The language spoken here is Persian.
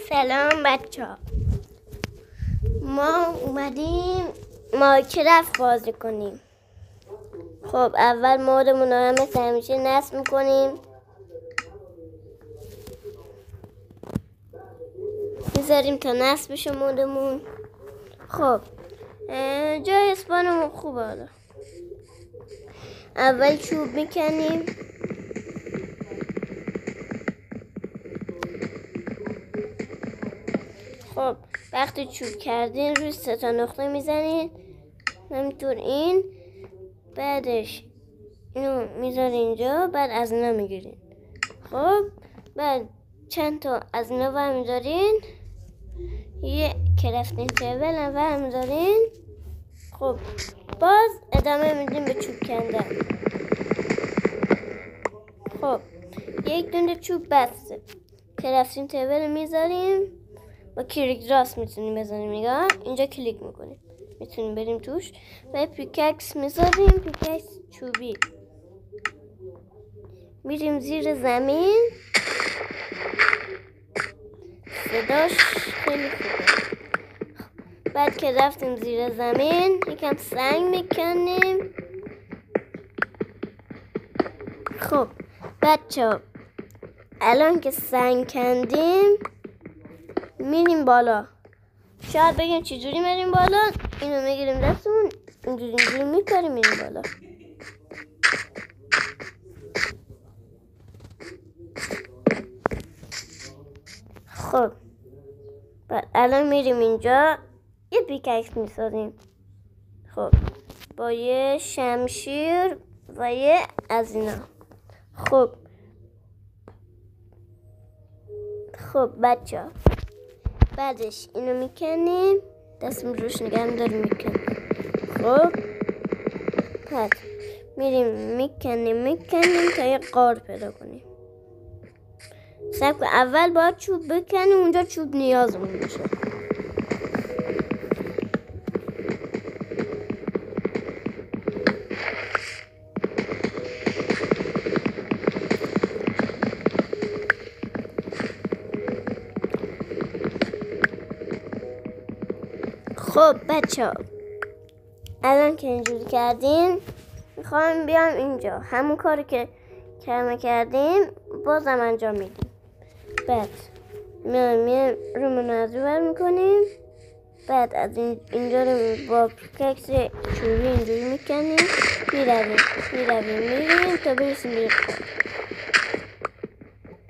سلام بچه ها، ما اومدیم مایکرافت بازی کنیم. خب اول مودمون رو مثل همیشه نصب میکنیم، میذاریم تا نصب بشه مودمون. خب جای اسپانمون خوبه. حالا اول چوب میکنیم، خب وقتی چوب کردین روی 3 نقطه میزنید همینطور این، بعدش اینو میذارین اینجا، بعد از اینا میگیرین. خب بعد چند تا از اینا برمیدارین، یه کرافتینگ تیبل هم برمیدارین. خب باز ادامه میدیم به چوب کندن. خب یک دونه چوب بسته، کرافتینگ تیبل میذاریم، با کلیک راست میتونیم بزنیم، نگاه اینجا کلیک میکنیم میتونیم بریم توش، و پیککس میذاریم، پیککس چوبی، میریم زیر زمین، صداش خیلی خوبه. بعد که رفتیم زیر زمین یکم سنگ میکنیم. خب بچه الان که سنگ کندیم میریم بالا. شاید بگیم چجوری میریم بالا، اینو میگیریم دستمون اینجوری میپریم میریم بالا. خب بعد الان میریم اینجا یه پیککس میسازیم، خب با یه شمشیر و یه از اینا. خب بچه ها بعدش اینو میکنیم، دستم روش نگه داریم میکنیم. خب بعد میریم میکنیم تا یه غار پیدا کنیم. اول باید چوب بکنیم، اونجا چوب نیازمون میشه. خب بچه ها الان که اینجوری کردیم میخوایم بیام اینجا همون کاری که کردیم بازم انجام میدیم. بعد میایم رومون از رو میکنیم، بعد از اینجا رو با پیککس چوبی اینجوری میکنیم، میرویم تا برسیم به